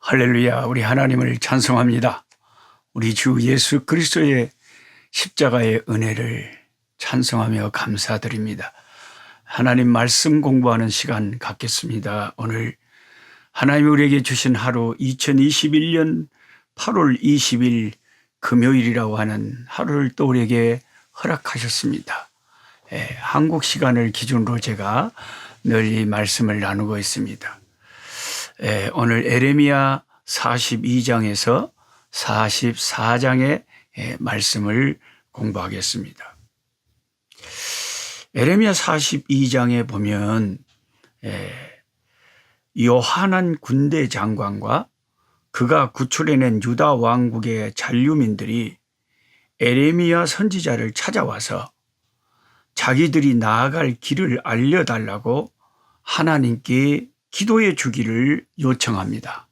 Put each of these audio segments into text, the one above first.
할렐루야, 우리 하나님을 찬송합니다. 우리 주 예수 그리스도의 십자가의 은혜를 찬송하며 감사드립니다. 하나님 말씀 공부하는 시간 갖겠습니다. 오늘 하나님이 우리에게 주신 하루 2021년 8월 20일 금요일이라고 하는 하루를 또 우리에게 허락하셨습니다. 한국 시간을 기준으로 제가 늘 이 말씀을 나누고 있습니다. 오늘 에레미야 42장에서 44장의 말씀을 공부하겠습니다. 에레미야 42장에 보면 요하난 군대 장관과 그가 구출해낸 유다 왕국의 잔류민들이 에레미야 선지자를 찾아와서 자기들이 나아갈 길을 알려달라고 하나님께 기도해 주기를 요청합니다.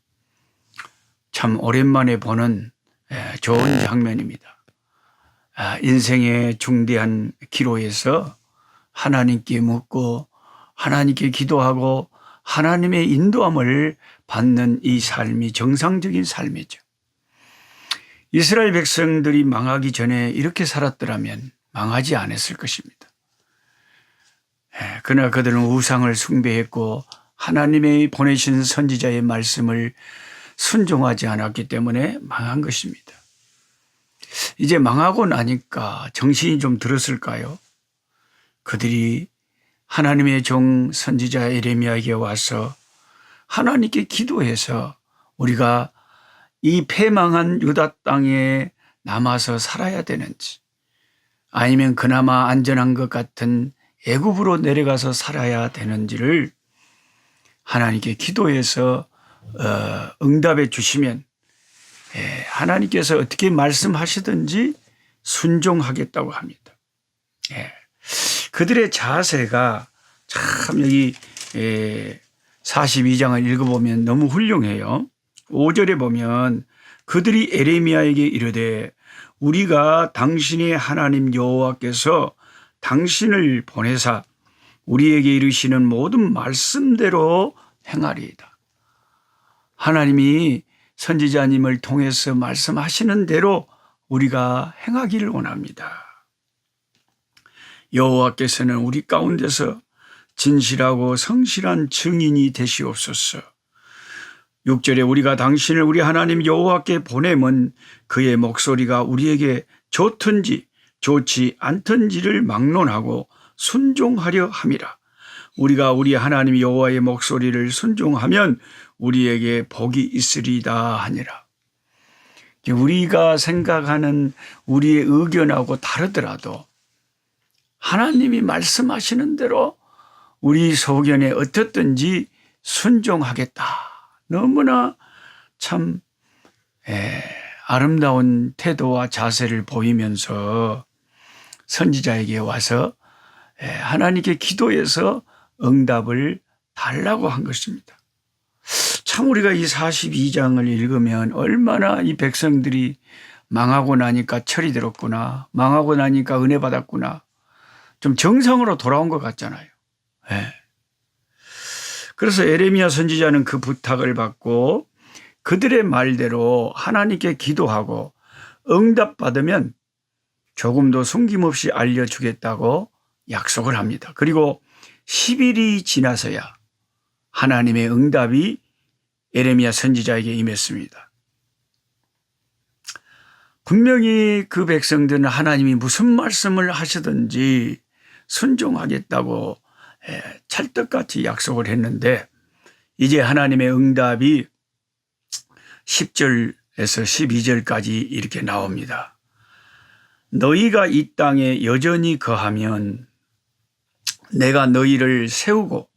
참 오랜만에 보는 좋은 장면입니다. 인생의 중대한 기로에서 하나님께 묻고 하나님께 기도하고 하나님의 인도함을 받는 이 삶이 정상적인 삶이죠. 이스라엘 백성들이 망하기 전에 이렇게 살았더라면 망하지 않았을 것입니다. 그러나 그들은 우상을 숭배했고 하나님의 보내신 선지자의 말씀을 순종하지 않았기 때문에 망한 것입니다. 이제 망하고 나니까 정신이 좀 들었을까요? 그들이 하나님의 종 선지자 에레미야에게 와서 하나님께 기도해서 우리가 이 패망한 유다 땅에 남아서 살아야 되는지 아니면 그나마 안전한 것 같은 애굽으로 내려가서 살아야 되는지를 하나님께 기도해서 응답해 주시면 하나님께서 어떻게 말씀하시든지 순종하겠다고 합니다. 그들의 자세가 참 여기 42장을 읽어보면 너무 훌륭해요. 5절에 보면 그들이 에레미야에게 이르되 우리가 당신의 하나님 여호와께서 당신을 보내사 우리에게 이르시는 모든 말씀대로 행하리이다. 하나님이 선지자님을 통해서 말씀하시는 대로 우리가 행하기를 원합니다. 여호와께서는 우리 가운데서 진실하고 성실한 증인이 되시옵소서. 6절에 우리가 당신을 우리 하나님 여호와께 보내면 그의 목소리가 우리에게 좋든지 좋지 않든지를 막론하고 순종하려 함이라. 우리가 우리 하나님 여호와의 목소리를 순종하면 우리에게 복이 있으리다 하니라. 우리가 생각하는 우리의 의견하고 다르더라도 하나님이 말씀하시는 대로 우리 소견에 어떻든지 순종하겠다. 너무나 참 아름다운 태도와 자세를 보이면서 선지자에게 와서 하나님께 기도해서 응답을 달라고 한 것입니다. 참 우리가 이 42장을 읽으면 얼마나 이 백성들이 망하고 나니까 철이 들었구나, 망하고 나니까 은혜 받았구나, 좀 정상으로 돌아온 것 같잖아요. 그래서 에레미야 선지자는 그 부탁을 받고 그들의 말대로 하나님께 기도하고 응답받으면 조금도 숨김없이 알려주겠다고 약속을 합니다. 그리고 10일이 지나서야 하나님의 응답이 에레미야 선지자에게 임했습니다. 분명히 그 백성들은 하나님이 무슨 말씀을 하시든지 순종하겠다고 찰떡같이 약속을 했는데 이제 하나님의 응답이 10절에서 12절까지 이렇게 나옵니다. 너희가 이 땅에 여전히 거하면 내가 너희를 세우고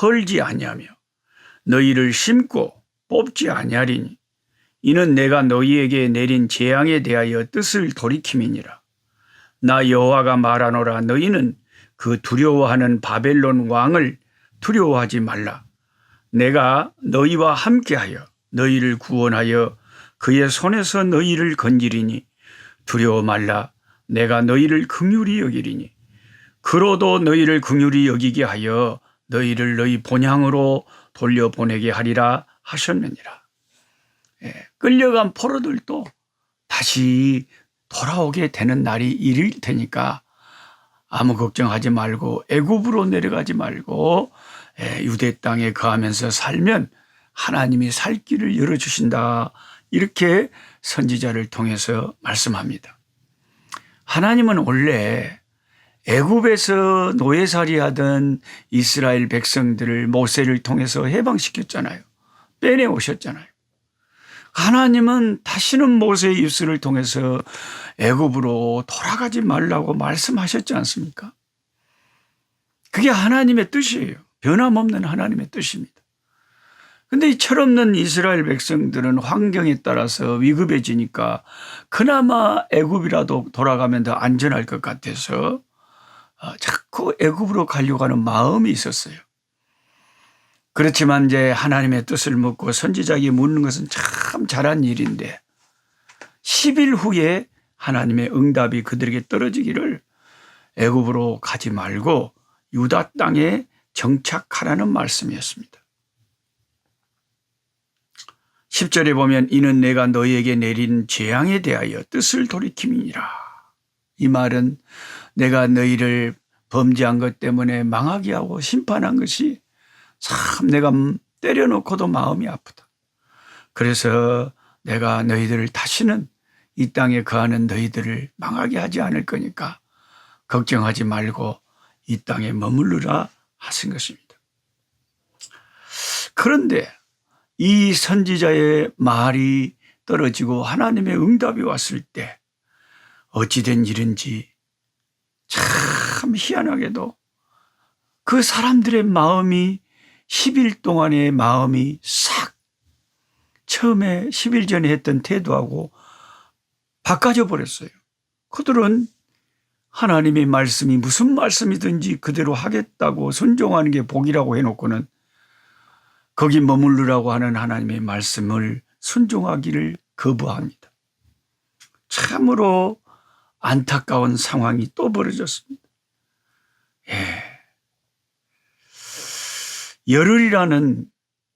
헐지 아니하며 너희를 심고 뽑지 아니하리니 이는 내가 너희에게 내린 재앙에 대하여 뜻을 돌이킴이니라. 나 여호와가 말하노라. 너희는 그 두려워하는 바벨론 왕을 두려워하지 말라. 내가 너희와 함께하여 너희를 구원하여 그의 손에서 너희를 건지리니 두려워 말라. 내가 너희를 긍휼히 여기리니 그로도 너희를 긍휼히 여기게 하여 너희를 너희 본향으로 돌려보내게 하리라 하셨느니라. 끌려간 포로들도 다시 돌아오게 되는 날이 이를 테니까 아무 걱정하지 말고 애굽으로 내려가지 말고 유대 땅에 거하면서 살면 하나님이 살 길을 열어주신다. 이렇게 선지자를 통해서 말씀합니다. 하나님은 원래 애굽에서 노예살이하던 이스라엘 백성들을 모세를 통해서 해방시켰잖아요. 빼내오셨잖아요. 하나님은 다시는 모세의 입술을 통해서 애굽으로 돌아가지 말라고 말씀하셨지 않습니까? 그게 하나님의 뜻이에요. 변함없는 하나님의 뜻입니다. 그런데 이 철없는 이스라엘 백성들은 환경에 따라서 위급해지니까 그나마 애굽이라도 돌아가면 더 안전할 것 같아서 자꾸 애굽으로 가려고 하는 마음이 있었어요. 그렇지만 이제 하나님의 뜻을 묻고 선지자에게 묻는 것은 참 잘한 일인데 10일 후에 하나님의 응답이 그들에게 떨어지기를 애굽으로 가지 말고 유다 땅에 정착하라는 말씀이었습니다. 10절에 보면 이는 내가 너희에게 내린 재앙에 대하여 뜻을 돌이킴이니라. 이 말은 내가 너희를 범죄한 것 때문에 망하게 하고 심판한 것이 참 내가 때려놓고도 마음이 아프다. 그래서 내가 너희들을 다시는 이 땅에 거하는 너희들을 망하게 하지 않을 거니까 걱정하지 말고 이 땅에 머무르라 하신 것입니다. 그런데 이 선지자의 말이 떨어지고 하나님의 응답이 왔을 때 어찌된 일인지 참 희한하게도 그 사람들의 마음이 10일 동안의 마음이 싹 처음에 10일 전에 했던 태도하고 바꿔져 버렸어요. 그들은 하나님의 말씀이 무슨 말씀이든지 그대로 하겠다고 순종하는 게 복이라고 해놓고는 거기 머무르라고 하는 하나님의 말씀을 순종하기를 거부합니다. 참으로 안타까운 상황이 또 벌어졌습니다. 열흘이라는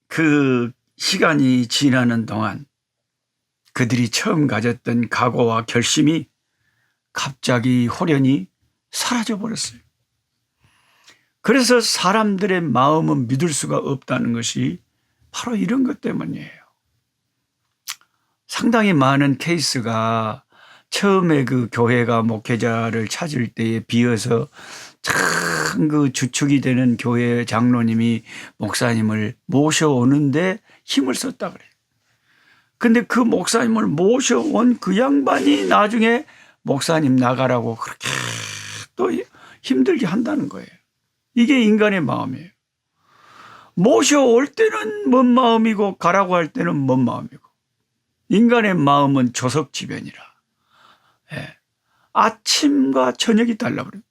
그 시간이 지나는 동안 그들이 처음 가졌던 각오와 결심이 갑자기 호련히 사라져 버렸어요. 그래서 사람들의 마음은 믿을 수가 없다는 것이 바로 이런 것 때문이에요. 상당히 많은 케이스가 처음에 그 교회가 목회자를 찾을 때에 비어서 참 그 주축이 되는 교회 장로님이 목사님을 모셔오는데 힘을 썼다 그래요. 근데 그 목사님을 모셔온 그 양반이 나중에 목사님 나가라고 그렇게 또 힘들게 한다는 거예요. 이게 인간의 마음이에요. 모셔올 때는 뭔 마음이고 가라고 할 때는 뭔 마음이고. 인간의 마음은 조석지변이라. 아침과 저녁이 달라 그래요.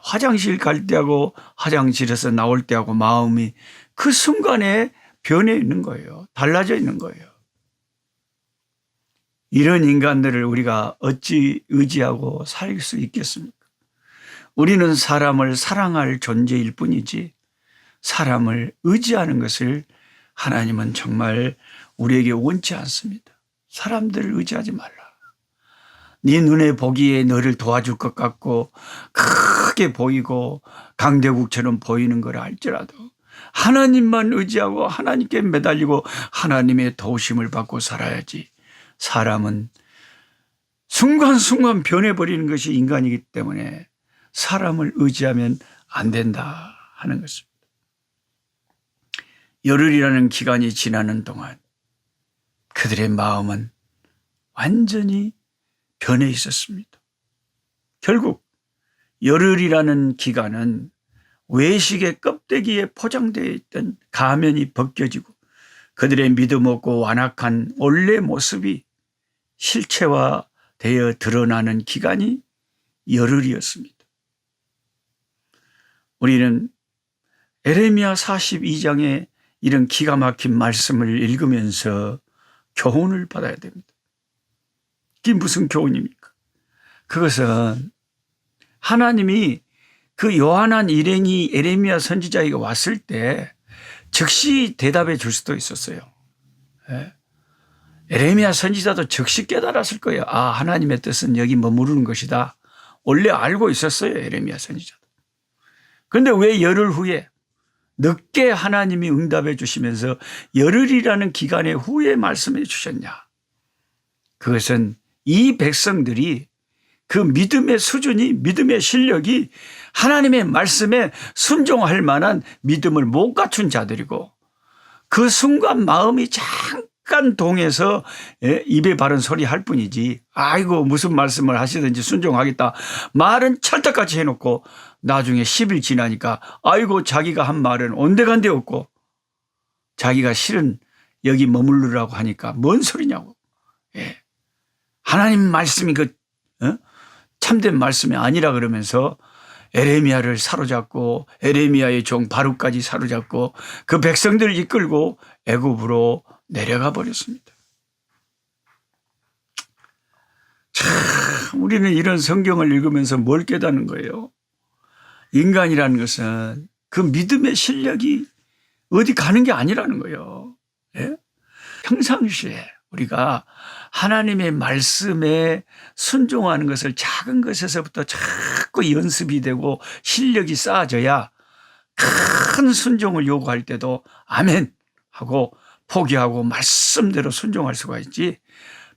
화장실 갈 때하고 화장실에서 나올 때하고 마음이 그 순간에 변해 있는 거예요. 달라져 있는 거예요. 이런 인간들을 우리가 어찌 의지하고 살 수 있겠습니까? 우리는 사람을 사랑할 존재일 뿐이지 사람을 의지하는 것을 하나님은 정말 우리에게 원치 않습니다. 사람들을 의지하지 말라. 네 눈에 보기에 너를 도와줄 것 같고 크게 보이고 강대국처럼 보이는 걸 알지라도 하나님만 의지하고 하나님께 매달리고 하나님의 도우심을 받고 살아야지. 사람은 순간순간 변해버리는 것이 인간이기 때문에 사람을 의지하면 안 된다 하는 것입니다. 열흘이라는 기간이 지나는 동안 그들의 마음은 완전히 변해 있었습니다. 결국 열흘이라는 기간은 외식의 껍데기에 포장되어 있던 가면이 벗겨지고 그들의 믿음 없고 완악한 원래 모습이 실체화되어 드러나는 기간이 열흘이었습니다. 우리는 에레미야 42장의 이런 기가 막힌 말씀을 읽으면서 교훈을 받아야 됩니다. 그게 무슨 교훈입니까? 그것은 하나님이 그 요한한 일행이 에레미야 선지자에게 왔을 때 즉시 대답해 줄 수도 있었어요. 에레미야 선지자도 즉시 깨달았을 거예요. 아, 하나님의 뜻은 여기 머무르는 것이다. 원래 알고 있었어요, 에레미야 선지자도. 그런데 왜 열흘 후에 늦게 하나님이 응답해 주시면서 열흘이라는 기간의 후에 말씀해 주셨냐? 그것은 이 백성들이 그 믿음의 수준이, 믿음의 실력이 하나님의 말씀에 순종할 만한 믿음을 못 갖춘 자들이고, 그 순간 마음이 잠깐 동해서 입에 바른 소리 할 뿐이지, 아이고 무슨 말씀을 하시든지 순종하겠다 말은 찰떡같이 해놓고 나중에 10일 지나니까 아이고 자기가 한 말은 온데간데 없고, 자기가 실은 여기 머무르라고 하니까 뭔 소리냐고. 하나님 말씀이 참된 말씀이 아니라 그러면서 에레미야를 사로잡고 에레미야의 종 바룩까지 사로잡고 그 백성들을 이끌고 애굽으로 내려가 버렸습니다. 참 우리는 이런 성경을 읽으면서 뭘 깨닫는 거예요? 인간이라는 것은 그 믿음의 실력이 어디 가는 게 아니라는 거예요. 예? 평상시에 우리가 하나님의 말씀에 순종하는 것을 작은 것에서부터 자꾸 연습이 되고 실력이 쌓아져야 큰 순종을 요구할 때도 아멘 하고 포기하고 말씀대로 순종할 수가 있지,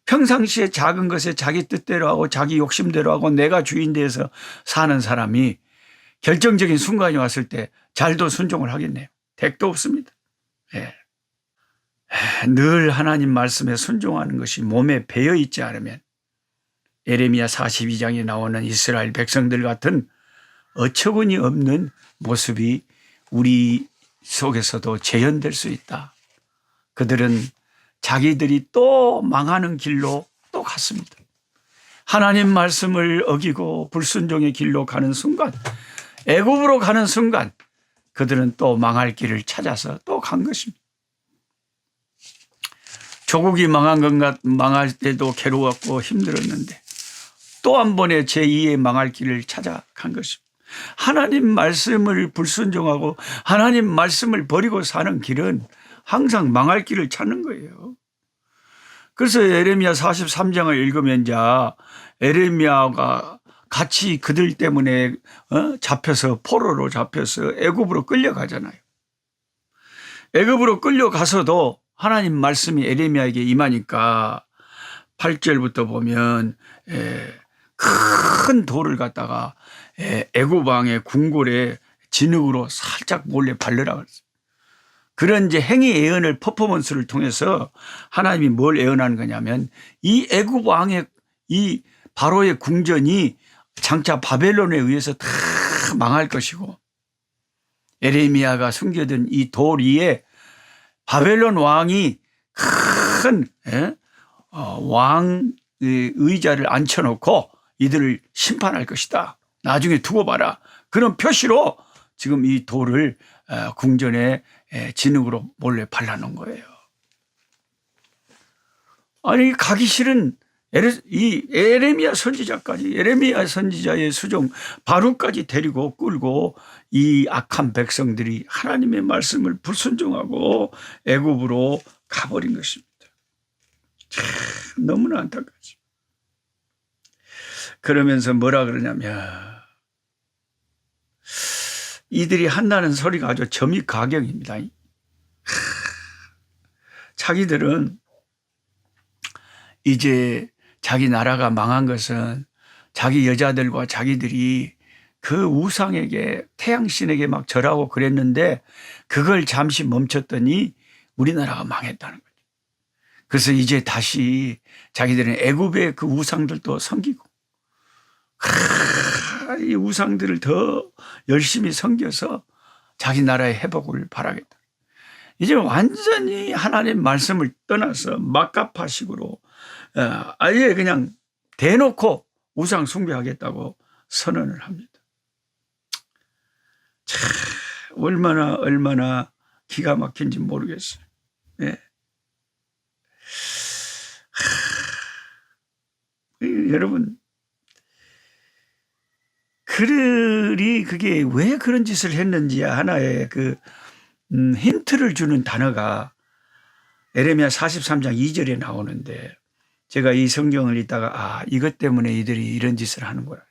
평상시에 작은 것에 자기 뜻대로 하고 자기 욕심대로 하고 내가 주인 돼서 사는 사람이 결정적인 순간이 왔을 때 잘도 순종을 하겠네요. 택도 없습니다. 예. 늘 하나님 말씀에 순종하는 것이 몸에 배어 있지 않으면 에레미야 42장에 나오는 이스라엘 백성들 같은 어처구니 없는 모습이 우리 속에서도 재현될 수 있다. 그들은 자기들이 또 망하는 길로 또 갔습니다. 하나님 말씀을 어기고 불순종의 길로 가는 순간, 애굽으로 가는 순간 그들은 또 망할 길을 찾아서 또 간 것입니다. 조국이 망할 때도 괴로웠고 힘들었는데 또 한 번의 제2의 망할 길을 찾아간 것입니다. 하나님 말씀을 불순종하고 하나님 말씀을 버리고 사는 길은 항상 망할 길을 찾는 거예요. 그래서 에레미야 43장을 읽으면 이제 에레미야가 같이 그들 때문에 잡혀서 포로로 잡혀서 애굽으로 끌려가잖아요. 애굽으로 끌려가서도 하나님 말씀이 에레미야에게 임하니까 8절부터 보면 큰 돌을 갖다가 애굽 왕의 궁궐에 진흙으로 살짝 몰래 바르라 그랬어요. 그런 이제 행위 예언을 퍼포먼스를 통해서 하나님이 뭘 예언하는 거냐면 이 애굽 왕의 이 바로의 궁전이 장차 바벨론에 의해서 다 망할 것이고, 에레미야가 숨겨둔 이 돌 위에 바벨론 왕이 큰 왕 의자를 앉혀놓고 이들을 심판할 것이다. 나중에 두고 봐라. 그런 표시로 지금 이 돌을 궁전에 진흙으로 몰래 발라놓은 거예요. 아니 가기 싫은 이 에레미야 선지자까지, 에레미야 선지자의 수종 바룩까지 데리고 끌고 이 악한 백성들이 하나님의 말씀을 불순종하고 애굽으로 가버린 것입니다. 참 너무나 안타깝죠. 그러면서 뭐라 그러냐면 이들이 한다는 소리가 아주 점입가경입니다. 자기들은 이제 자기 나라가 망한 것은 자기 여자들과 자기들이 그 우상에게, 태양신에게 막 절하고 그랬는데 그걸 잠시 멈췄더니 우리나라가 망했다는 거죠. 그래서 이제 다시 자기들은 애굽의 그 우상들도 섬기고 이 우상들을 더 열심히 섬겨서 자기 나라의 회복을 바라겠다. 이제 완전히 하나님 말씀을 떠나서 막가파식으로 아예 그냥 대놓고 우상 숭배하겠다고 선언을 합니다. 참 얼마나 기가 막힌지 모르겠어요. 네. 여러분, 그들이 그게 왜 그런 짓을 했는지 하나의 그 힌트를 주는 단어가 에레미야 43장 2절에 나오는데 제가 이 성경을 읽다가 이것 때문에 이들이 이런 짓을 하는구나.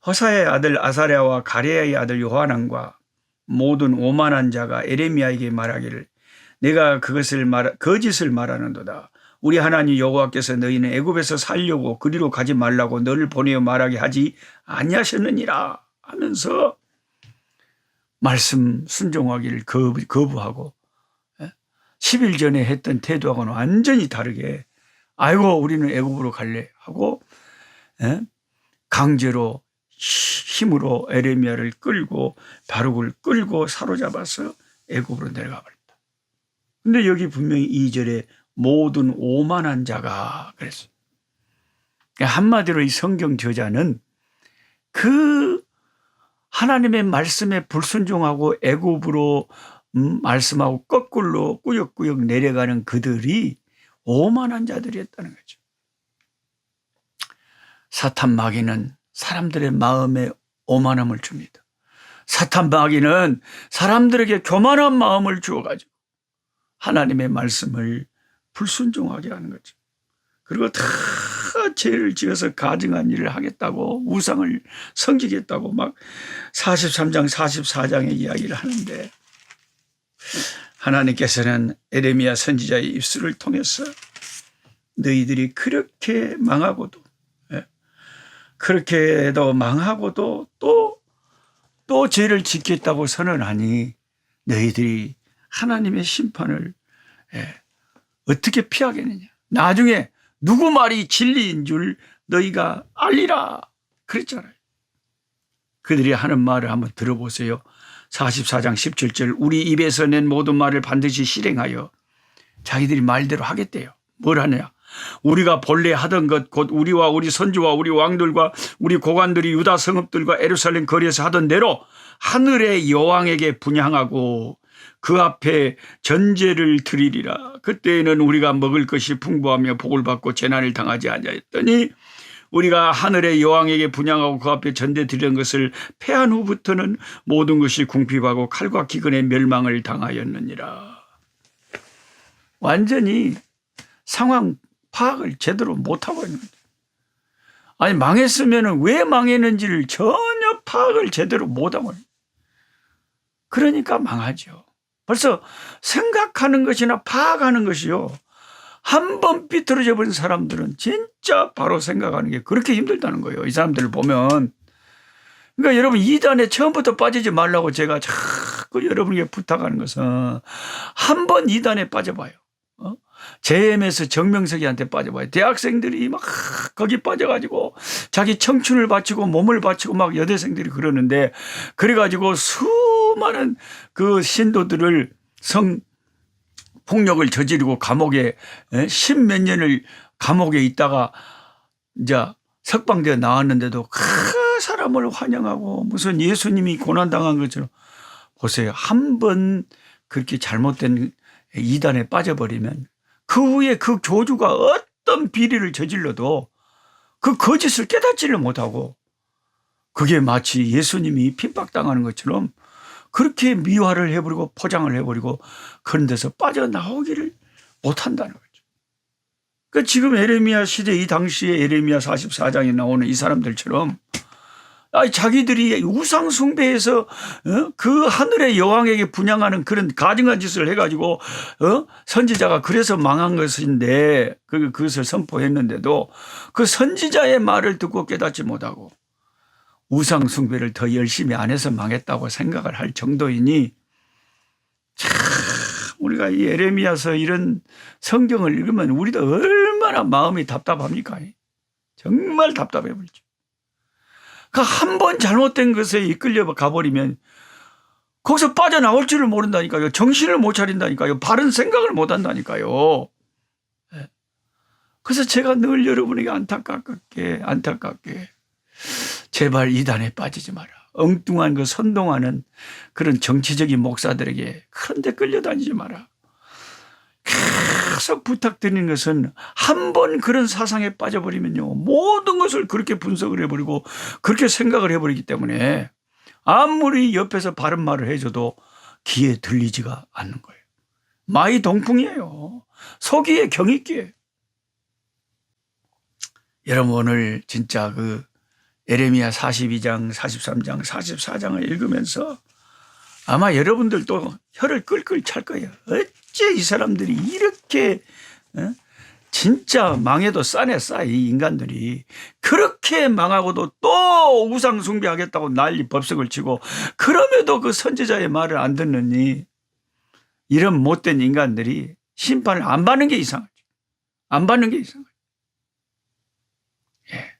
호사의 아들 아사랴와 가레야의 아들 요하난과 모든 오만한 자가 에레미야에게 말하기를 내가 거짓을 말하는도다. 우리 하나님 여호와께서 너희는 애굽에서 살려고 그리로 가지 말라고 너를 보내어 말하게 하지 아니하셨느니라 하면서 말씀 순종하기를 거부하고 10일 전에 했던 태도하고는 완전히 다르게 아이고 우리는 애굽으로 갈래 하고 강제로 힘으로 에레미야를 끌고 바룩을 끌고 사로잡아서 애굽으로 내려가 버렸다. 근데 여기 분명히 2절에 모든 오만한 자가 그랬어요. 한마디로 이 성경 저자는 그 하나님의 말씀에 불순종하고 애굽으로 말씀하고 거꾸로 꾸역꾸역 내려가는 그들이 오만한 자들이었다는 거죠. 사탄 마귀는 사람들의 마음에 오만함을 줍니다. 사탄 마귀는 사람들에게 교만한 마음을 주어가지고 하나님의 말씀을 불순종하게 하는 거죠. 그리고 다 죄를 지어서 가증한 일을 하겠다고 우상을 섬기겠다고 막 43장 44장의 이야기를 하는데 하나님께서는 에레미야 선지자의 입술을 통해서 너희들이 그렇게 망하고도 그렇게도 망하고도 또 죄를 짓겠다고 선언하니 너희들이 하나님의 심판을 어떻게 피하겠느냐. 나중에 누구 말이 진리인 줄 너희가 알리라 그랬잖아요. 그들이 하는 말을 한번 들어보세요. 44장 17절 우리 입에서 낸 모든 말을 반드시 실행하여 자기들이 말대로 하겠대요. 뭘 하냐. 우리가 본래 하던 것 곧 우리와 우리 선주와 우리 왕들과 우리 고관들이 유다 성읍들과 예루살렘 거리에서 하던 대로 하늘의 여왕에게 분향하고 그 앞에 전제를 드리리라. 그때에는 우리가 먹을 것이 풍부하며 복을 받고 재난을 당하지 아니하였더니 우리가 하늘의 여왕에게 분향하고 그 앞에 전제 드리는 것을 패한 후부터는 모든 것이 궁핍하고 칼과 기근의 멸망을 당하였느니라. 완전히 상황 파악을 제대로 못하고 있는 거죠. 아니 망했으면 왜 망했는지를 전혀 파악을 제대로 못하고 있는 거예요. 그러니까 망하죠. 벌써 생각하는 것이나 파악하는 것이요. 한 번 삐뚤어져 버린 사람들은 진짜 바로 생각하는 게 그렇게 힘들다는 거예요. 이 사람들을 보면. 그러니까 여러분 이단에 처음부터 빠지지 말라고 제가 자꾸 여러분에게 부탁하는 것은 한 번 이단에 빠져봐요. JMS 정명석이한테 빠져봐요. 대학생들이 막 거기 빠져가지고 자기 청춘을 바치고 몸을 바치고 막 여대생들이 그러는데 그래가지고 수많은 그 신도들을 성폭력을 저지르고 감옥에 10몇 년을 감옥에 있다가 이제 석방되어 나왔는데도 그 사람을 환영하고 무슨 예수님이 고난당한 것처럼 보세요. 한 번 그렇게 잘못된 이단에 빠져버리면 그 후에 그 교주가 어떤 비리를 저질러도 그 거짓을 깨닫지를 못하고 그게 마치 예수님이 핍박당하는 것처럼 그렇게 미화를 해버리고 포장을 해버리고 그런 데서 빠져나오기를 못한다는 거죠. 그러니까 지금 에레미야 시대 이 당시에 에레미야 44장에 나오는 이 사람들처럼 자기들이 우상 숭배해서 그 하늘의 여왕에게 분향하는 그런 가증한 짓을 해가지고 선지자가 그래서 망한 것인데 그것을 선포했는데도 그 선지자의 말을 듣고 깨닫지 못하고 우상 숭배를 더 열심히 안 해서 망했다고 생각을 할 정도이니 참 우리가 이 에레미야서 이런 성경을 읽으면 우리도 얼마나 마음이 답답합니까? 정말 답답해 버리죠. 한 번 잘못된 것에 이끌려 가버리면 거기서 빠져나올 줄을 모른다니까요. 정신을 못 차린다니까요. 바른 생각을 못 한다니까요. 그래서 제가 늘 여러분에게 안타깝게 제발 이단에 빠지지 마라. 엉뚱한 그 선동하는 그런 정치적인 목사들에게 그런 데 끌려다니지 마라. 계속 부탁드리는 것은 한 번 그런 사상에 빠져버리면요. 모든 것을 그렇게 분석을 해버리고 그렇게 생각을 해버리기 때문에 아무리 옆에서 바른 말을 해줘도 귀에 들리지가 않는 거예요. 마이 동풍이에요. 소기의 경이기예요. 여러분 오늘 진짜 그 예레미야 42장, 43장, 44장을 읽으면서 아마 여러분들도 혀를 끌끌 찰 거예요. 어째 이 사람들이 이렇게 진짜 망해도 싸네 싸. 이 인간들이 그렇게 망하고도 또 우상 숭배하겠다고 난리 법석을 치고 그럼에도 그 선지자의 말을 안 듣느니 이런 못된 인간들이 심판을 안 받는 게 이상하죠. 안 받는 게 이상하죠. 예.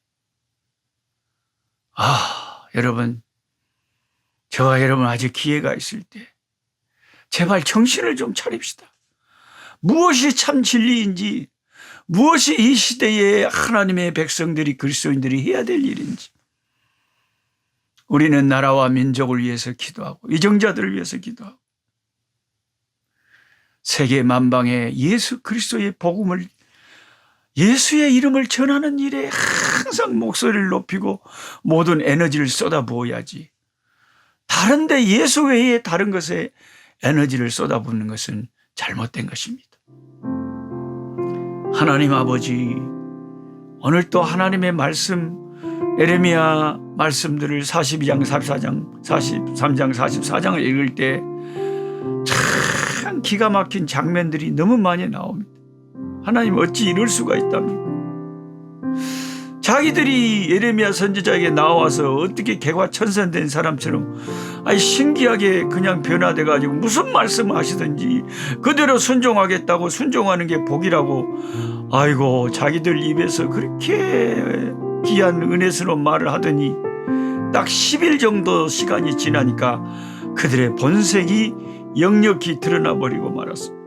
여러분, 저와 여러분 아직 기회가 있을 때 제발 정신을 좀 차립시다. 무엇이 참 진리인지, 무엇이 이 시대에 하나님의 백성들이 그리스도인들이 해야 될 일인지, 우리는 나라와 민족을 위해서 기도하고 이정자들을 위해서 기도하고 세계 만방에 예수 그리스도의 복음을, 예수의 이름을 전하는 일에 항상 목소리를 높이고 모든 에너지를 쏟아부어야지. 다른 데 예수 외에 다른 것에 에너지를 쏟아붓는 것은 잘못된 것입니다. 하나님 아버지, 오늘 또 하나님의 말씀, 예레미야 말씀들을 42장, 44장, 43장, 44장을 읽을 때 참 기가 막힌 장면들이 너무 많이 나옵니다. 하나님 어찌 이럴 수가 있답니까? 자기들이 예레미야 선지자에게 나와서 어떻게 개과천선된 사람처럼 신기하게 그냥 변화돼 가지고 무슨 말씀을 하시든지 그대로 순종하겠다고 순종하는 게 복이라고 아이고 자기들 입에서 그렇게 귀한 은혜스러운 말을 하더니 딱 10일 정도 시간이 지나니까 그들의 본색이 역력히 드러나 버리고 말았습니다.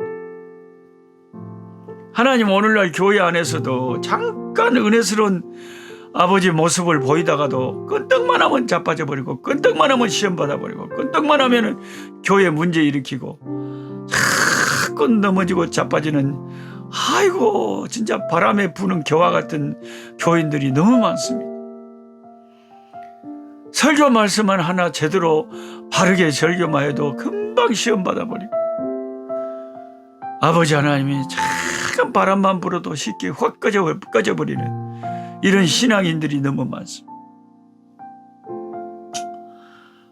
하나님 오늘날 교회 안에서도 잠깐 은혜스러운 아버지 모습을 보이다가도 끈떡만 하면 자빠져 버리고 끈떡만 하면 시험 받아버리고 끈떡만 하면 교회 문제 일으키고 자꾸 넘어지고 자빠지는 아이고 진짜 바람에 부는 겨와 같은 교인들이 너무 많습니다. 설교 말씀만 하나 제대로 바르게 설교만 해도 금방 시험 받아버리고 아버지 하나님이 잠깐 바람만 불어도 쉽게 확 꺼져버리는 이런 신앙인들이 너무 많습니다.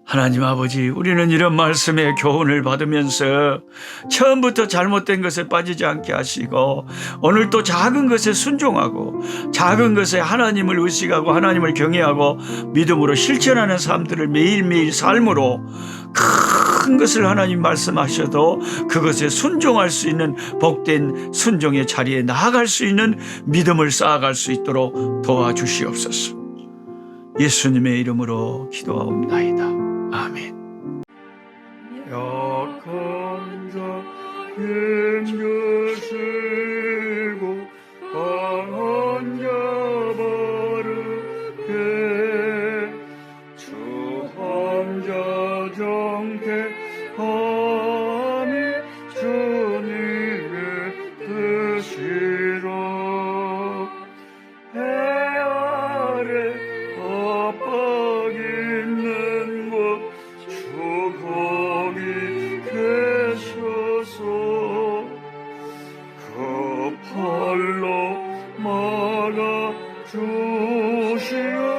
하나님 아버지, 우리는 이런 말씀의 교훈을 받으면서 처음부터 잘못된 것에 빠지지 않게 하시고 오늘 또 작은 것에 순종하고 작은 것에 하나님을 의식하고 하나님을 경외하고 믿음으로 실천하는 삶들을 매일매일 삶으로 큰 것을 하나님 말씀하셔도 그것에 순종할 수 있는 복된 순종의 자리에 나아갈 수 있는 믿음을 쌓아갈 수 있도록 도와주시옵소서. 예수님의 이름으로 기도하옵나이다. 아멘. 약한 자 힘주시고 강한 자 바르게 주 함자 정택함이 주님의 뜻이라. 해 아래 압박 있는 주 거기 계셔서 그 팔로 막아 주시오.